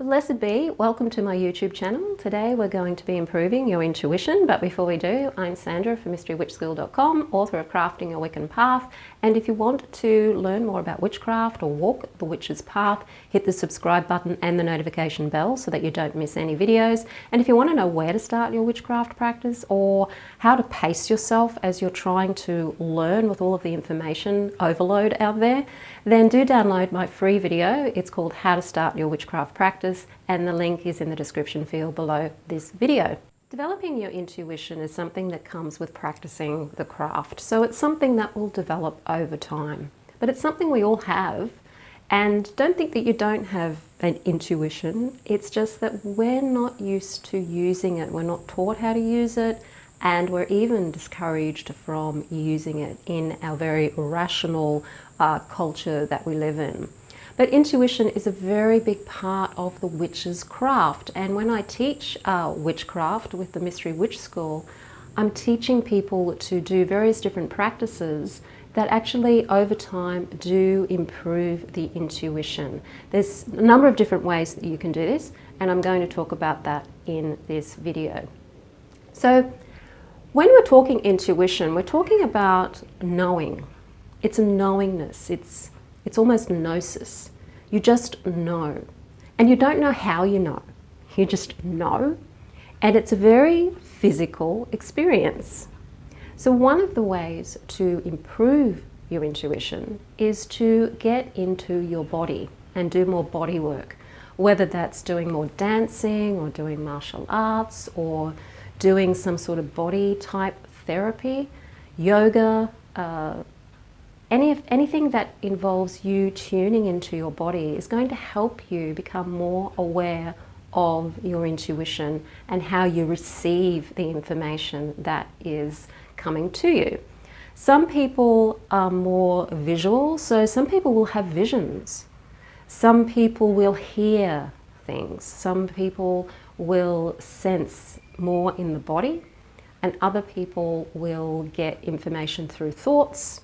Blessed be, welcome to my YouTube channel. Today we're going to be improving your intuition, but before we do, I'm Sandra from mysterywitchschool.com, author of Crafting Your Wiccan Path, and if you want to learn more about witchcraft or walk the witch's path, hit the subscribe button and the notification bell so that you don't miss any videos. And if you want to know where to start your witchcraft practice or how to pace yourself as you're trying to learn with all of the information overload out there, then do download my free video. It's called How to Start Your Witchcraft Practice, and the link is in the description field below this video. Developing your intuition is something that comes with practicing the craft. So it's something that will develop over time. But it's something we all have, and don't think that you don't have an intuition. It's just that we're not used to using it. We're not taught how to use it, and we're even discouraged from using it in our very rational culture that we live in. But intuition is a very big part of the witch's craft, and when I teach witchcraft with the Mystery Witch School, I'm teaching people to do various different practices that actually over time do improve the intuition. There's a number of different ways that you can do this, and I'm going to talk about that in this video. So when we're talking intuition, we're talking about knowing. It's a knowingness. It's almost gnosis. You just know. And you don't know how you know. You just know. And it's a very physical experience. So one of the ways to improve your intuition is to get into your body and do more body work. Whether that's doing more dancing or doing martial arts or doing some sort of body type therapy, yoga, anything that involves you tuning into your body is going to help you become more aware of your intuition and how you receive the information that is coming to you. Some people are more visual, so some people will have visions. Some people will hear things. Some people will sense more in the body, and other people will get information through thoughts.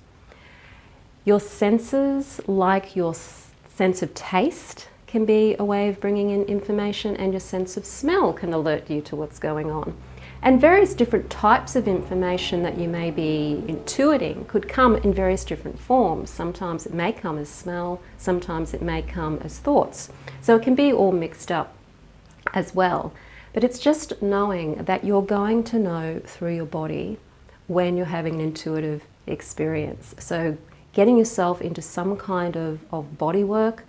Your senses, like your sense of taste, can be a way of bringing in information, and your sense of smell can alert you to what's going on. And various different types of information that you may be intuiting could come in various different forms. Sometimes it may come as smell, sometimes it may come as thoughts. So it can be all mixed up as well. But it's just knowing that you're going to know through your body when you're having an intuitive experience. So getting yourself into some kind of body work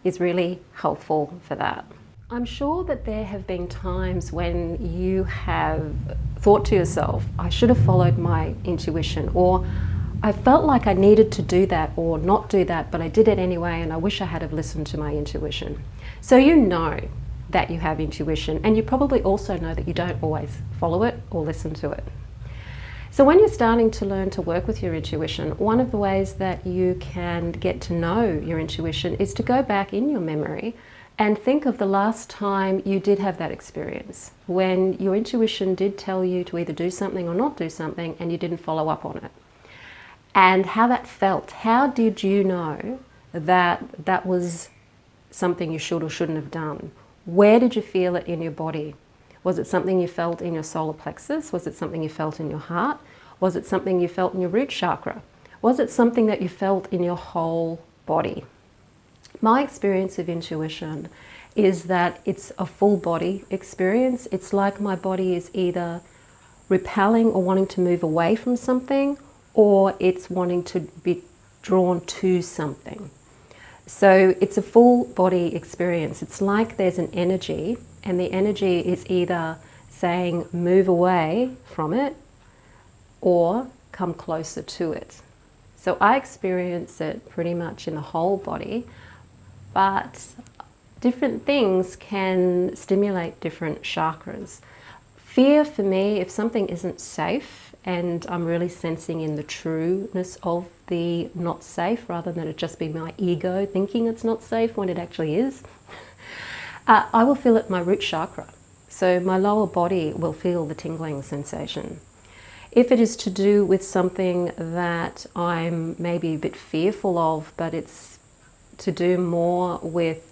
is really helpful for that. I'm sure that there have been times when you have thought to yourself, I should have followed my intuition, or I felt like I needed to do that or not do that, but I did it anyway, and I wish I had have listened to my intuition. So you know that you have intuition, and you probably also know that you don't always follow it or listen to it. So when you're starting to learn to work with your intuition, one of the ways that you can get to know your intuition is to go back in your memory and think of the last time you did have that experience, when your intuition did tell you to either do something or not do something and you didn't follow up on it. And how that felt. How did you know that that was something you should or shouldn't have done? Where did you feel it in your body? Was it something you felt in your solar plexus? Was it something you felt in your heart? Was it something you felt in your root chakra? Was it something that you felt in your whole body? My experience of intuition is that it's a full body experience. It's like my body is either repelling or wanting to move away from something, or it's wanting to be drawn to something. So it's a full body experience. It's like there's an energy, and the energy is either saying move away from it or come closer to it. So I experience it pretty much in the whole body, but different things can stimulate different chakras. Fear for me, if something isn't safe and I'm really sensing in the trueness of the not safe rather than it just be my ego thinking it's not safe when it actually is, I will feel it in my root chakra. So my lower body will feel the tingling sensation. If it is to do with something that I'm maybe a bit fearful of, but it's to do more with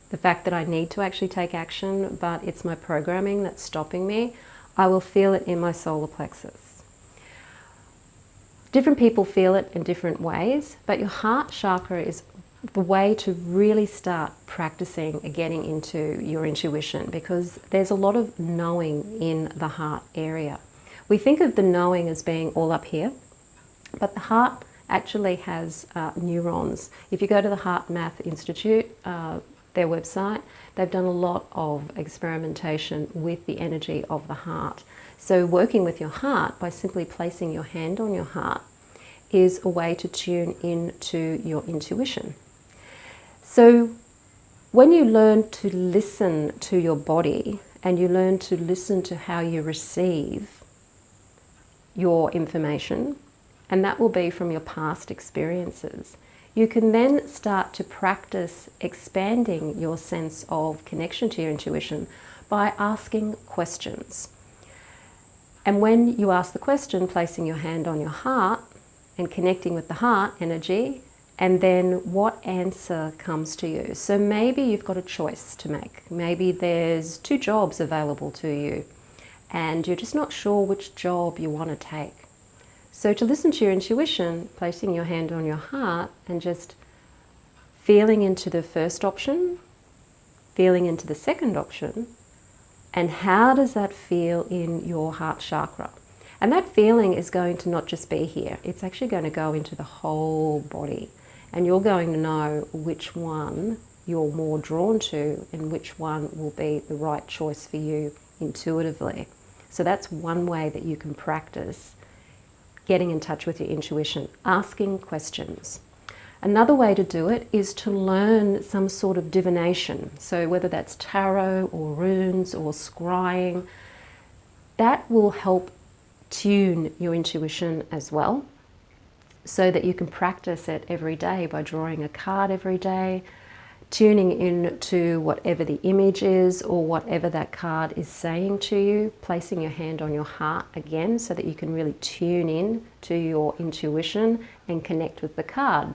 the fact that I need to actually take action, but it's my programming that's stopping me, I will feel it in my solar plexus. Different people feel it in different ways, but your heart chakra is the way to really start practicing getting into your intuition, because there's a lot of knowing in the heart area. We think of the knowing as being all up here, but the heart actually has neurons. If you go to the Heart Math Institute, their website, they've done a lot of experimentation with the energy of the heart. So working with your heart by simply placing your hand on your heart is a way to tune into your intuition. So when you learn to listen to your body and you learn to listen to how you receive your information, and that will be from your past experiences, you can then start to practice expanding your sense of connection to your intuition by asking questions. And when you ask the question, placing your hand on your heart and connecting with the heart energy, and then what answer comes to you. So maybe you've got a choice to make. Maybe there's 2 jobs available to you and you're just not sure which job you want to take. So to listen to your intuition, placing your hand on your heart and just feeling into the first option, feeling into the second option, and how does that feel in your heart chakra? And that feeling is going to not just be here, it's actually going to go into the whole body. And you're going to know which one you're more drawn to and which one will be the right choice for you intuitively. So that's one way that you can practice getting in touch with your intuition, asking questions. Another way to do it is to learn some sort of divination. So whether that's tarot or runes or scrying, that will help tune your intuition as well, so that you can practice it every day by drawing a card every day, tuning into whatever the image is or whatever that card is saying to you, placing your hand on your heart again so that you can really tune in to your intuition and connect with the card.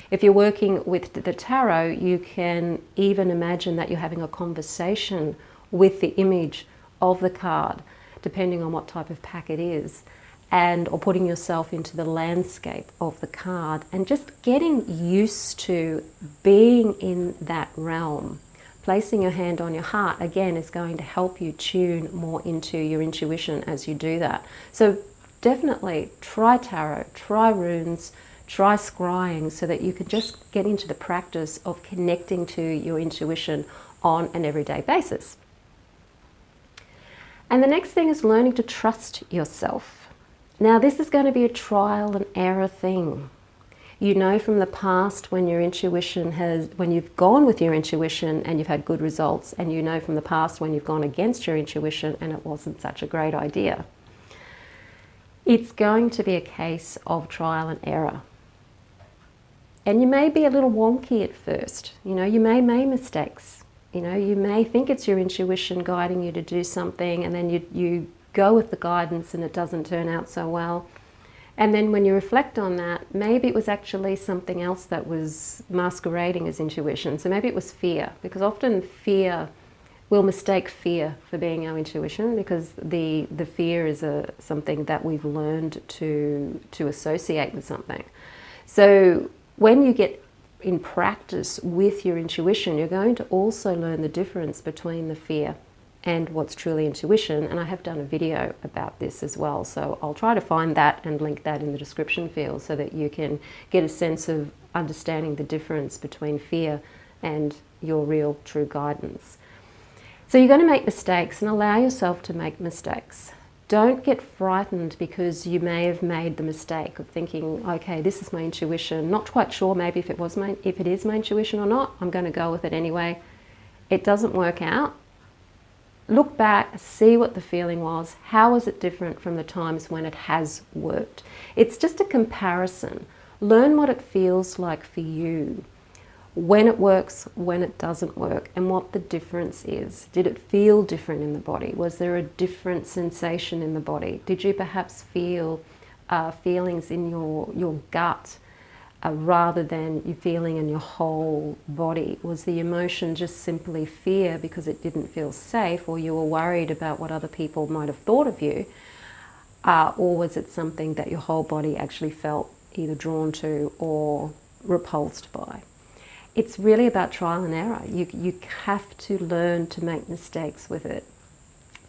If you're working with the tarot, you can even imagine that you're having a conversation with the image of the card, depending on what type of pack it is, or putting yourself into the landscape of the card and just getting used to being in that realm. Placing your hand on your heart again is going to help you tune more into your intuition as you do that. So definitely try tarot, try runes, try scrying, so that you can just get into the practice of connecting to your intuition on an everyday basis. And the next thing is learning to trust yourself. Now this is going to be a trial and error thing. You know from the past when when you've gone with your intuition and you've had good results, and you know from the past when you've gone against your intuition and it wasn't such a great idea. It's going to be a case of trial and error. And you may be a little wonky at first. You know, you may make mistakes. You know, you may think it's your intuition guiding you to do something, and then you go with the guidance and it doesn't turn out so well. And then when you reflect on that, maybe it was actually something else that was masquerading as intuition. So maybe it was fear, because often we'll mistake fear for being our intuition, because the fear is something that we've learned to associate with something. So when you get in practice with your intuition, you're going to also learn the difference between the fear and what's truly intuition. And I have done a video about this as well, so I'll try to find that and link that in the description field so that you can get a sense of understanding the difference between fear and your real true guidance. So you're going to make mistakes, and allow yourself to make mistakes. Don't get frightened because you may have made the mistake of thinking, okay, this is my intuition, not quite sure maybe if it is my intuition or not, I'm going to go with it anyway. It doesn't work out. Look back, see what the feeling was. How is it different from the times when it has worked? It's just a comparison. Learn what it feels like for you, when it works, when it doesn't work, and what the difference is. Did it feel different in the body? Was there a different sensation in the body? Did you perhaps feel feelings in your gut rather than you feeling in your whole body? Was the emotion just simply fear because it didn't feel safe, or you were worried about what other people might have thought of you? Or was it something that your whole body actually felt either drawn to or repulsed by? It's really about trial and error. You have to learn to make mistakes with it.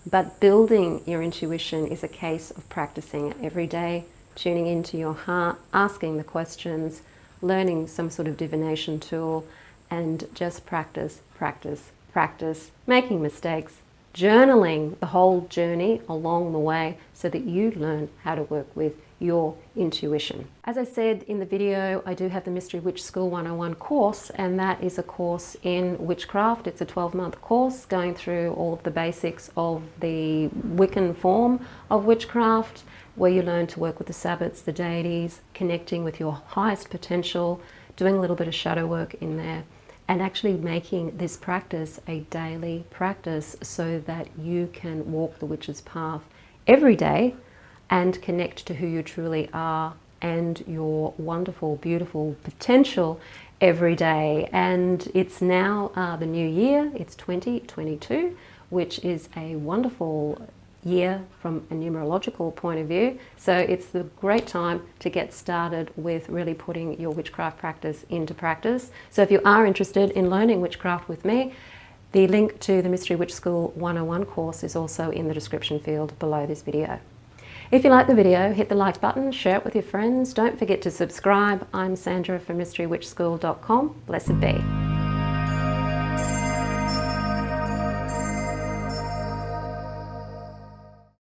But building your intuition is a case of practicing it every day, tuning into your heart, asking the questions, learning some sort of divination tool, and just practice, practice, practice, making mistakes, journaling the whole journey along the way so that you learn how to work with your intuition. As I said in the video, I do have the Mystery Witch School 101 course, and that is a course in witchcraft. It's a 12-month course going through all of the basics of the Wiccan form of witchcraft, where you learn to work with the Sabbats, the deities, connecting with your highest potential, doing a little bit of shadow work in there, and actually making this practice a daily practice so that you can walk the witch's path every day and connect to who you truly are and your wonderful, beautiful potential every day. And it's now the new year, it's 2022, which is a wonderful year from a numerological point of view. So it's the great time to get started with really putting your witchcraft practice into practice. So if you are interested in learning witchcraft with me, the link to the Mystery Witch School 101 course is also in the description field below this video. If you like the video, hit the like button, share it with your friends. Don't forget to subscribe. I'm Sandra from mysterywitchschool.com. Blessed be.